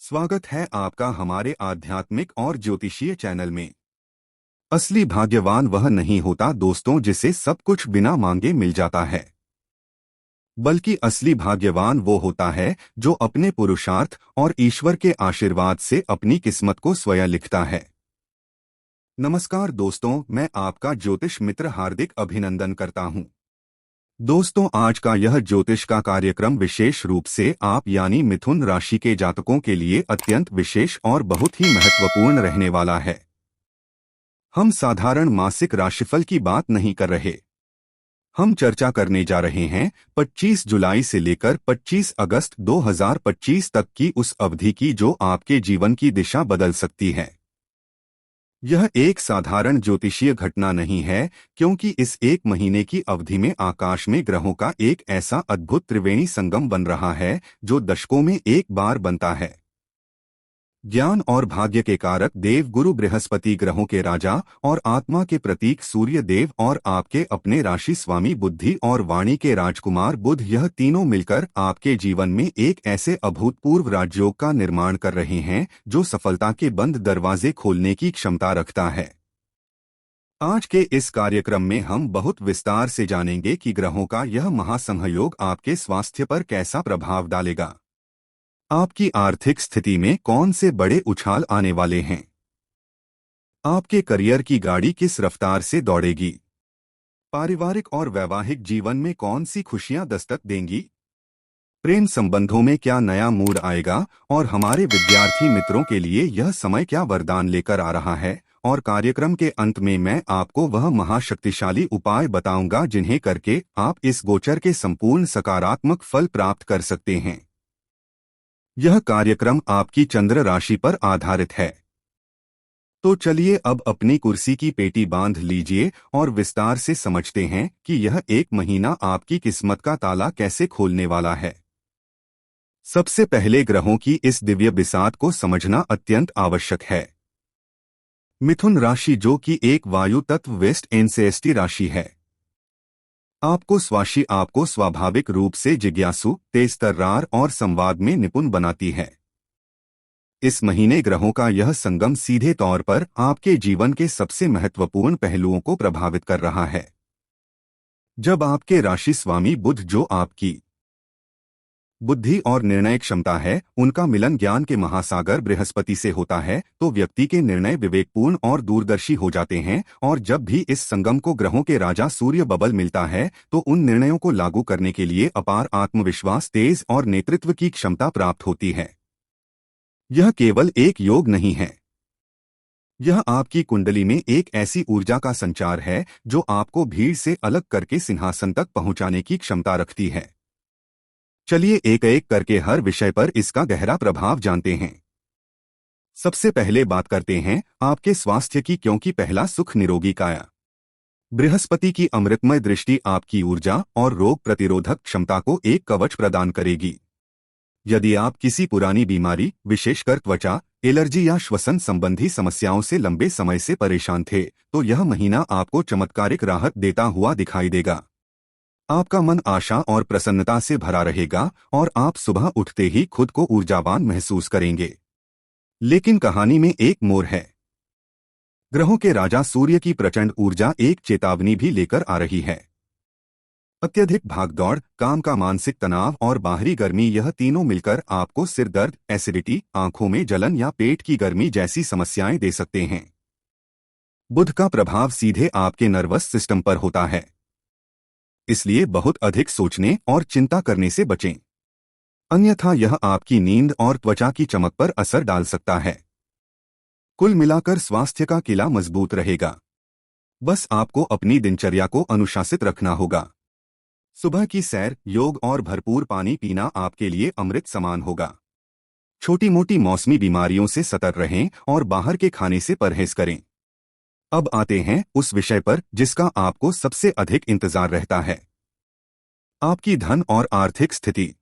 स्वागत है आपका हमारे आध्यात्मिक और ज्योतिषीय चैनल में। असली भाग्यवान वह नहीं होता दोस्तों जिसे सब कुछ बिना मांगे मिल जाता है, बल्कि असली भाग्यवान वो होता है जो अपने पुरुषार्थ और ईश्वर के आशीर्वाद से अपनी किस्मत को स्वयं लिखता है। नमस्कार दोस्तों, मैं आपका ज्योतिष मित्र हार्दिक अभिनंदन करता हूं। दोस्तों, आज का यह ज्योतिष का कार्यक्रम विशेष रूप से आप यानी मिथुन राशि के जातकों के लिए अत्यंत विशेष और बहुत ही महत्वपूर्ण रहने वाला है। हम साधारण मासिक राशिफल की बात नहीं कर रहे। हम चर्चा करने जा रहे हैं 25 जुलाई से लेकर 25 अगस्त 2025 तक की उस अवधि की जो आपके जीवन की दिशा बदल सकती है। यह एक साधारण ज्योतिषीय घटना नहीं है, क्योंकि इस एक महीने की अवधि में आकाश में ग्रहों का एक ऐसा अद्भुत त्रिवेणी संगम बन रहा है जो दशकों में एक बार बनता है। ज्ञान और भाग्य के कारक देव गुरु बृहस्पति, ग्रहों के राजा और आत्मा के प्रतीक सूर्य देव और आपके अपने राशि स्वामी बुद्धि और वाणी के राजकुमार बुध, यह तीनों मिलकर आपके जीवन में एक ऐसे अभूतपूर्व राजयोग का निर्माण कर रहे हैं जो सफलता के बंद दरवाजे खोलने की क्षमता रखता है। आज के इस कार्यक्रम में हम बहुत विस्तार से जानेंगे कि ग्रहों का यह महासंयोग आपके स्वास्थ्य पर कैसा प्रभाव डालेगा, आपकी आर्थिक स्थिति में कौन से बड़े उछाल आने वाले हैं, आपके करियर की गाड़ी किस रफ्तार से दौड़ेगी, पारिवारिक और वैवाहिक जीवन में कौन सी खुशियां दस्तक देंगी, प्रेम संबंधों में क्या नया मूड आएगा और हमारे विद्यार्थी मित्रों के लिए यह समय क्या वरदान लेकर आ रहा है। और कार्यक्रम के अंत में मैं आपको वह महाशक्तिशाली उपाय बताऊंगा जिन्हें करके आप इस गोचर के संपूर्ण सकारात्मक फल प्राप्त कर सकते हैं। यह कार्यक्रम आपकी चंद्र राशि पर आधारित है। तो चलिए अब अपनी कुर्सी की पेटी बांध लीजिए और विस्तार से समझते हैं कि यह एक महीना आपकी किस्मत का ताला कैसे खोलने वाला है। सबसे पहले ग्रहों की इस दिव्य बिसात को समझना अत्यंत आवश्यक है। मिथुन राशि, जो कि एक वायु तत्व वेस्ट एनसेएसटी राशि है, आपको स्वाभाविक रूप से जिज्ञासु, तेजतर्रार और संवाद में निपुण बनाती है। इस महीने ग्रहों का यह संगम सीधे तौर पर आपके जीवन के सबसे महत्वपूर्ण पहलुओं को प्रभावित कर रहा है। जब आपके राशि स्वामी बुध, जो आपकी बुद्धि और निर्णय क्षमता है, उनका मिलन ज्ञान के महासागर बृहस्पति से होता है, तो व्यक्ति के निर्णय विवेकपूर्ण और दूरदर्शी हो जाते हैं। और जब भी इस संगम को ग्रहों के राजा सूर्य बबल मिलता है तो उन निर्णयों को लागू करने के लिए अपार आत्मविश्वास, तेज और नेतृत्व की क्षमता प्राप्त होती है। यह केवल एक योग नहीं है, यह आपकी कुंडली में एक ऐसी ऊर्जा का संचार है जो आपको भीड़ से अलग करके सिंहासन तक पहुंचाने की क्षमता रखती है। चलिए एक एक करके हर विषय पर इसका गहरा प्रभाव जानते हैं। सबसे पहले बात करते हैं आपके स्वास्थ्य की, क्योंकि पहला सुख निरोगी काया। बृहस्पति की अमृतमय दृष्टि आपकी ऊर्जा और रोग प्रतिरोधक क्षमता को एक कवच प्रदान करेगी। यदि आप किसी पुरानी बीमारी, विशेषकर त्वचा, एलर्जी या श्वसन संबंधी समस्याओं से लंबे समय से परेशान थे, तो यह महीना आपको चमत्कारिक राहत देता हुआ दिखाई देगा। आपका मन आशा और प्रसन्नता से भरा रहेगा और आप सुबह उठते ही खुद को ऊर्जावान महसूस करेंगे। लेकिन कहानी में एक मोड़ है। ग्रहों के राजा सूर्य की प्रचंड ऊर्जा एक चेतावनी भी लेकर आ रही है। अत्यधिक भागदौड़, काम का मानसिक तनाव और बाहरी गर्मी, यह तीनों मिलकर आपको सिर दर्द, एसिडिटी, आंखों में जलन या पेट की गर्मी जैसी समस्याएं दे सकते हैं। बुध का प्रभाव सीधे आपके नर्वस सिस्टम पर होता है, इसलिए बहुत अधिक सोचने और चिंता करने से बचें, अन्यथा यह आपकी नींद और त्वचा की चमक पर असर डाल सकता है। कुल मिलाकर स्वास्थ्य का किला मजबूत रहेगा। बस आपको अपनी दिनचर्या को अनुशासित रखना होगा। सुबह की सैर, योग और भरपूर पानी पीना आपके लिए अमृत समान होगा। छोटी मोटी मौसमी बीमारियों से सतर्क रहें और बाहर के खाने से परहेज करें। अब आते हैं उस विषय पर जिसका आपको सबसे अधिक इंतजार रहता है, आपकी धन और आर्थिक स्थिति।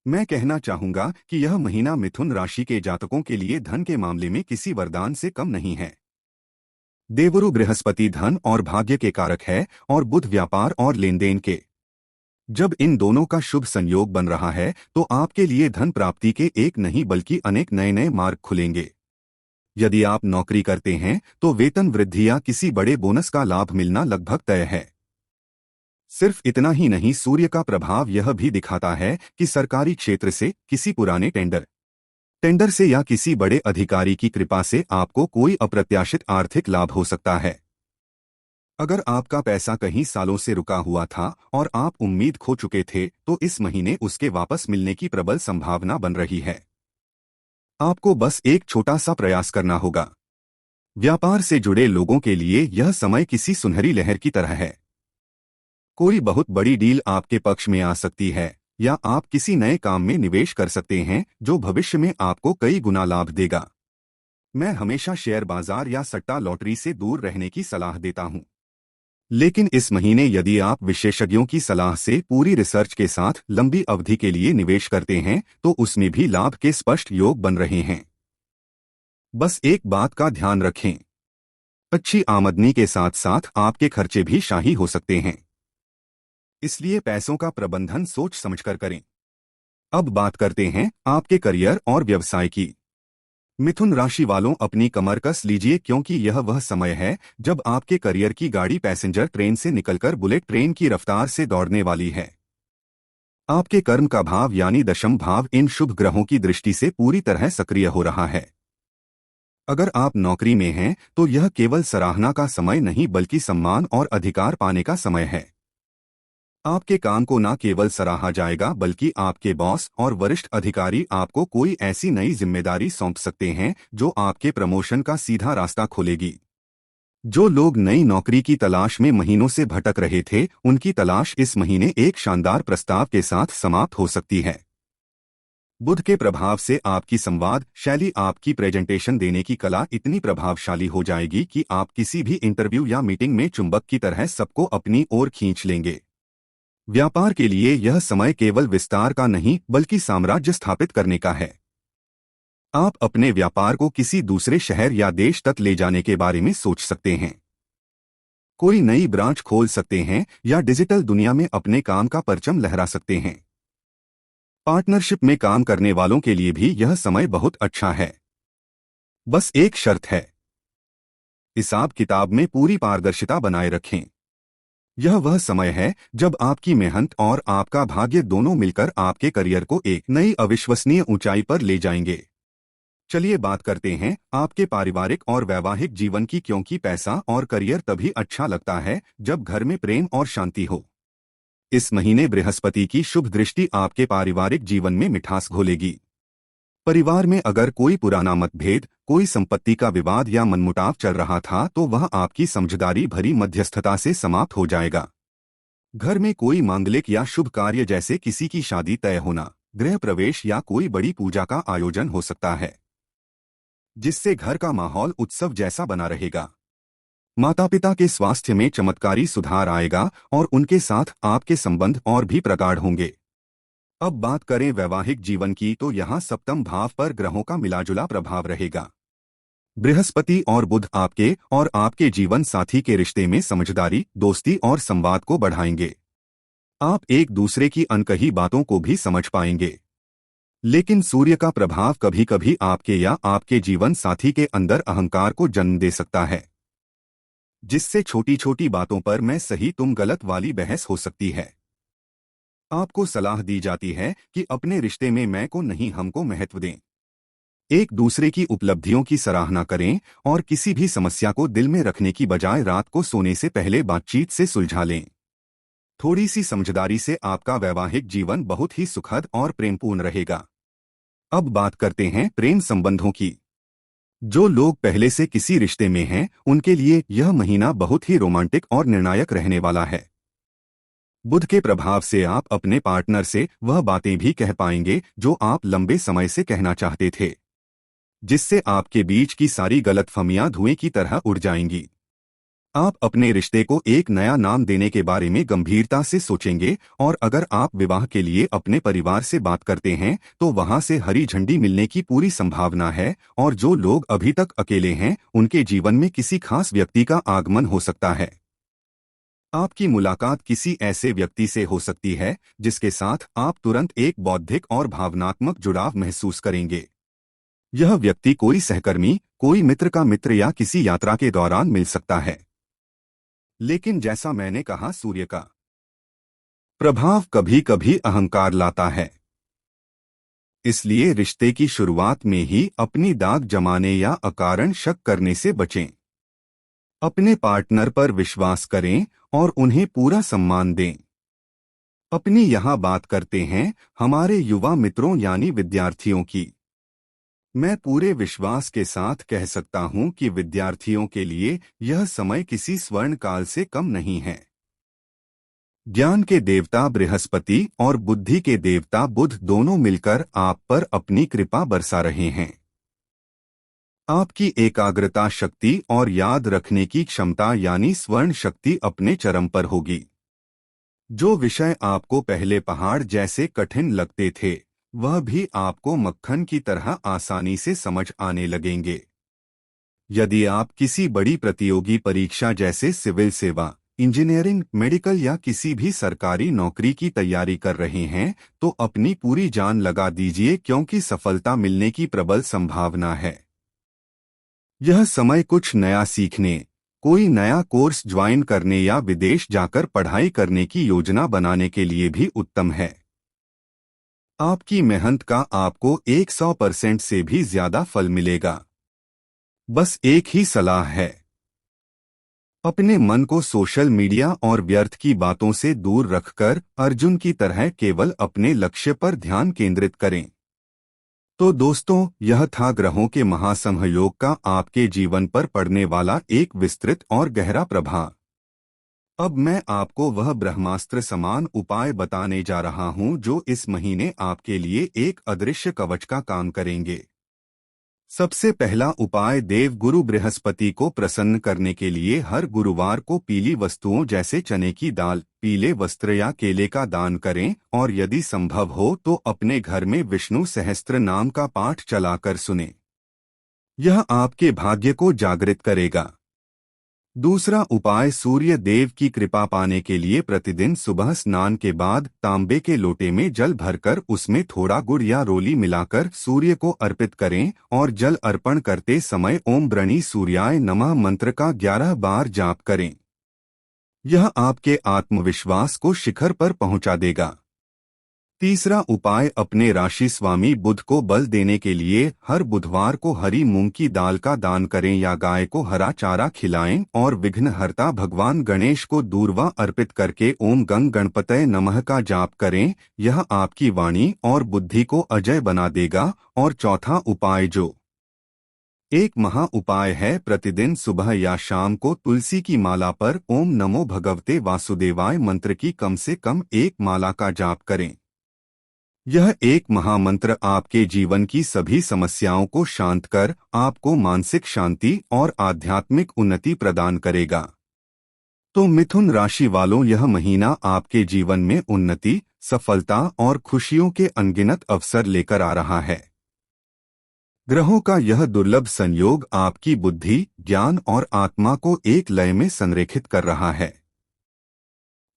मैं कहना चाहूंगा कि यह महीना मिथुन राशि के जातकों के लिए धन के मामले में किसी वरदान से कम नहीं है। देवगुरु बृहस्पति धन और भाग्य के कारक है और बुध व्यापार और लेनदेन के। जब इन दोनों का शुभ संयोग बन रहा है तो आपके लिए धन प्राप्ति के एक नहीं बल्कि अनेक नए नए मार्ग खुलेंगे। यदि आप नौकरी करते हैं तो वेतन वृद्धि या किसी बड़े बोनस का लाभ मिलना लगभग तय है। सिर्फ इतना ही नहीं, सूर्य का प्रभाव यह भी दिखाता है कि सरकारी क्षेत्र से किसी पुराने टेंडर से या किसी बड़े अधिकारी की कृपा से आपको कोई अप्रत्याशित आर्थिक लाभ हो सकता है। अगर आपका पैसा कहीं सालों से रुका हुआ था और आप उम्मीद खो चुके थे तो इस महीने उसके वापस मिलने की प्रबल संभावना बन रही है। आपको बस एक छोटा सा प्रयास करना होगा। व्यापार से जुड़े लोगों के लिए यह समय किसी सुनहरी लहर की तरह है। कोई बहुत बड़ी डील आपके पक्ष में आ सकती है या आप किसी नए काम में निवेश कर सकते हैं जो भविष्य में आपको कई गुना लाभ देगा। मैं हमेशा शेयर बाजार या सट्टा लॉटरी से दूर रहने की सलाह देता हूं। लेकिन इस महीने यदि आप विशेषज्ञों की सलाह से पूरी रिसर्च के साथ लंबी अवधि के लिए निवेश करते हैं तो उसमें भी लाभ के स्पष्ट योग बन रहे हैं। बस एक बात का ध्यान रखें, अच्छी आमदनी के साथ साथ आपके खर्चे भी शाही हो सकते हैं, इसलिए पैसों का प्रबंधन सोच समझकर करें। अब बात करते हैं आपके करियर और व्यवसाय की। मिथुन राशि वालों, अपनी कमर कस लीजिए क्योंकि यह वह समय है जब आपके करियर की गाड़ी पैसेंजर ट्रेन से निकलकर बुलेट ट्रेन की रफ्तार से दौड़ने वाली है। आपके कर्म का भाव यानी दशम भाव इन शुभ ग्रहों की दृष्टि से पूरी तरह सक्रिय हो रहा है। अगर आप नौकरी में हैं तो यह केवल सराहना का समय नहीं बल्कि सम्मान और अधिकार पाने का समय है। आपके काम को न केवल सराहा जाएगा बल्कि आपके बॉस और वरिष्ठ अधिकारी आपको कोई ऐसी नई जिम्मेदारी सौंप सकते हैं जो आपके प्रमोशन का सीधा रास्ता खोलेगी। जो लोग नई नौकरी की तलाश में महीनों से भटक रहे थे उनकी तलाश इस महीने एक शानदार प्रस्ताव के साथ समाप्त हो सकती है। बुध के प्रभाव से आपकी संवाद शैली, आपकी प्रेजेंटेशन देने की कला इतनी प्रभावशाली हो जाएगी कि आप किसी भी इंटरव्यू या मीटिंग में चुंबक की तरह सबको अपनी ओर खींच लेंगे। व्यापार के लिए यह समय केवल विस्तार का नहीं बल्कि साम्राज्य स्थापित करने का है। आप अपने व्यापार को किसी दूसरे शहर या देश तक ले जाने के बारे में सोच सकते हैं, कोई नई ब्रांच खोल सकते हैं या डिजिटल दुनिया में अपने काम का परचम लहरा सकते हैं। पार्टनरशिप में काम करने वालों के लिए भी यह समय बहुत अच्छा है। बस एक शर्त है, हिसाब किताब में पूरी पारदर्शिता बनाए रखें। यह वह समय है जब आपकी मेहनत और आपका भाग्य दोनों मिलकर आपके करियर को एक नई अविश्वसनीय ऊंचाई पर ले जाएंगे। चलिए बात करते हैं आपके पारिवारिक और वैवाहिक जीवन की, क्योंकि पैसा और करियर तभी अच्छा लगता है जब घर में प्रेम और शांति हो। इस महीने बृहस्पति की शुभ दृष्टि आपके पारिवारिक जीवन में मिठास घोलेगी। परिवार में अगर कोई पुराना मतभेद, कोई संपत्ति का विवाद या मनमुटाव चल रहा था तो वह आपकी समझदारी भरी मध्यस्थता से समाप्त हो जाएगा। घर में कोई मांगलिक या शुभ कार्य जैसे किसी की शादी तय होना, गृह प्रवेश या कोई बड़ी पूजा का आयोजन हो सकता है, जिससे घर का माहौल उत्सव जैसा बना रहेगा। माता पिता के स्वास्थ्य में चमत्कारी सुधार आएगा और उनके साथ आपके संबंध और भी प्रगाढ़ होंगे। अब बात करें वैवाहिक जीवन की तो यहाँ सप्तम भाव पर ग्रहों का मिलाजुला प्रभाव रहेगा। बृहस्पति और बुध आपके और आपके जीवन साथी के रिश्ते में समझदारी, दोस्ती और संवाद को बढ़ाएंगे। आप एक दूसरे की अनकही बातों को भी समझ पाएंगे। लेकिन सूर्य का प्रभाव कभी कभी आपके या आपके जीवन साथी के अंदर अहंकार को जन्म दे सकता है, जिससे छोटी छोटी बातों पर मैं सही तुम गलत वाली बहस हो सकती है। आपको सलाह दी जाती है कि अपने रिश्ते में मैं को नहीं हमको महत्व दें। एक दूसरे की उपलब्धियों की सराहना करें और किसी भी समस्या को दिल में रखने की बजाय रात को सोने से पहले बातचीत से सुलझा लें। थोड़ी सी समझदारी से आपका वैवाहिक जीवन बहुत ही सुखद और प्रेमपूर्ण रहेगा। अब बात करते हैं प्रेम संबंधों की। जो लोग पहले से किसी रिश्ते में हैं उनके लिए यह महीना बहुत ही रोमांटिक और निर्णायक रहने वाला है। बुध के प्रभाव से आप अपने पार्टनर से वह बातें भी कह पाएंगे जो आप लंबे समय से कहना चाहते थे, जिससे आपके बीच की सारी गलतफहमियां धुएं की तरह उड़ जाएंगी। आप अपने रिश्ते को एक नया नाम देने के बारे में गंभीरता से सोचेंगे और अगर आप विवाह के लिए अपने परिवार से बात करते हैं तो वहां से हरी झंडी मिलने की पूरी संभावना है। और जो लोग अभी तक अकेले हैं उनके जीवन में किसी खास व्यक्ति का आगमन हो सकता है। आपकी मुलाकात किसी ऐसे व्यक्ति से हो सकती है जिसके साथ आप तुरंत एक बौद्धिक और भावनात्मक जुड़ाव महसूस करेंगे। यह व्यक्ति कोई सहकर्मी, कोई मित्र का मित्र या किसी यात्रा के दौरान मिल सकता है। लेकिन जैसा मैंने कहा, सूर्य का प्रभाव कभी कभी अहंकार लाता है। इसलिए रिश्ते की शुरुआत में ही अपनी दाग जमाने या अकारण शक करने से बचें। अपने पार्टनर पर विश्वास करें और उन्हें पूरा सम्मान दें। अपनी यहाँ बात करते हैं हमारे युवा मित्रों यानी विद्यार्थियों की। मैं पूरे विश्वास के साथ कह सकता हूँ कि विद्यार्थियों के लिए यह समय किसी स्वर्ण काल से कम नहीं है। ज्ञान के देवता बृहस्पति और बुद्धि के देवता बुध दोनों मिलकर आप पर अपनी कृपा बरसा रहे हैं। आपकी एकाग्रता शक्ति और याद रखने की क्षमता यानी स्वर्ण शक्ति अपने चरम पर होगी। जो विषय आपको पहले पहाड़ जैसे कठिन लगते थे, वह भी आपको मक्खन की तरह आसानी से समझ आने लगेंगे। यदि आप किसी बड़ी प्रतियोगी परीक्षा जैसे सिविल सेवा, इंजीनियरिंग, मेडिकल या किसी भी सरकारी नौकरी की तैयारी कर रहे हैं, तो अपनी पूरी जान लगा दीजिए, क्योंकि सफलता मिलने की प्रबल संभावना है। यह समय कुछ नया सीखने, कोई नया कोर्स ज्वाइन करने या विदेश जाकर पढ़ाई करने की योजना बनाने के लिए भी उत्तम है। आपकी मेहनत का आपको 100% से भी ज्यादा फल मिलेगा। बस एक ही सलाह है, अपने मन को सोशल मीडिया और व्यर्थ की बातों से दूर रखकर अर्जुन की तरह केवल अपने लक्ष्य पर ध्यान केंद्रित करें। तो दोस्तों, यह था ग्रहों के महासंयोग का आपके जीवन पर पड़ने वाला एक विस्तृत और गहरा प्रभाव। अब मैं आपको वह ब्रह्मास्त्र समान उपाय बताने जा रहा हूं जो इस महीने आपके लिए एक अदृश्य कवच का काम करेंगे। सबसे पहला उपाय, देव गुरु बृहस्पति को प्रसन्न करने के लिए हर गुरुवार को पीली वस्तुओं जैसे चने की दाल, पीले वस्त्र या केले का दान करें और यदि संभव हो तो अपने घर में विष्णु सहस्त्र नाम का पाठ चलाकर सुनें। यह आपके भाग्य को जागृत करेगा। दूसरा उपाय, सूर्य देव की कृपा पाने के लिए प्रतिदिन सुबह स्नान के बाद तांबे के लोटे में जल भरकर उसमें थोड़ा गुड़ या रोली मिलाकर सूर्य को अर्पित करें और जल अर्पण करते समय ओम ब्रणी सूर्याय नमः मंत्र का 11 बार जाप करें। यह आपके आत्मविश्वास को शिखर पर पहुंचा देगा। तीसरा उपाय, अपने राशि स्वामी बुध को बल देने के लिए हर बुधवार को हरी मूंग की दाल का दान करें या गाय को हरा चारा खिलाएं और विघ्नहर्ता भगवान गणेश को दूर्वा अर्पित करके ओम गंग गणपतये नमः का जाप करें। यह आपकी वाणी और बुद्धि को अजय बना देगा। और चौथा उपाय, जो एक महा उपाय है, प्रतिदिन सुबह या शाम को तुलसी की माला पर ओम नमो भगवते वासुदेवाय मंत्र की कम से कम एक माला का जाप करें। यह एक महामंत्र आपके जीवन की सभी समस्याओं को शांत कर आपको मानसिक शांति और आध्यात्मिक उन्नति प्रदान करेगा। तो मिथुन राशि वालों, यह महीना आपके जीवन में उन्नति, सफलता और खुशियों के अनगिनत अवसर लेकर आ रहा है। ग्रहों का यह दुर्लभ संयोग आपकी बुद्धि, ज्ञान और आत्मा को एक लय में संरेखित कर रहा है।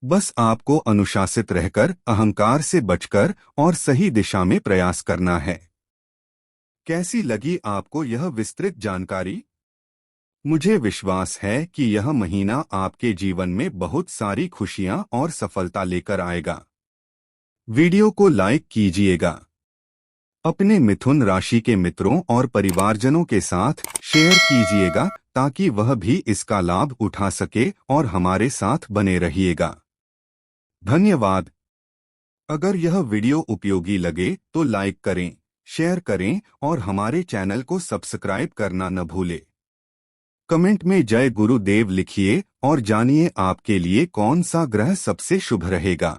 बस आपको अनुशासित रहकर, अहंकार से बचकर और सही दिशा में प्रयास करना है। कैसी लगी आपको यह विस्तृत जानकारी? मुझे विश्वास है कि यह महीना आपके जीवन में बहुत सारी खुशियां और सफलता लेकर आएगा। वीडियो को लाइक कीजिएगा, अपने मिथुन राशि के मित्रों और परिवारजनों के साथ शेयर कीजिएगा ताकि वह भी इसका लाभ उठा सके और हमारे साथ बने रहिएगा। धन्यवाद। अगर यह वीडियो उपयोगी लगे तो लाइक करें, शेयर करें और हमारे चैनल को सब्सक्राइब करना न भूलें। कमेंट में जय गुरुदेव लिखिए और जानिए आपके लिए कौन सा ग्रह सबसे शुभ रहेगा।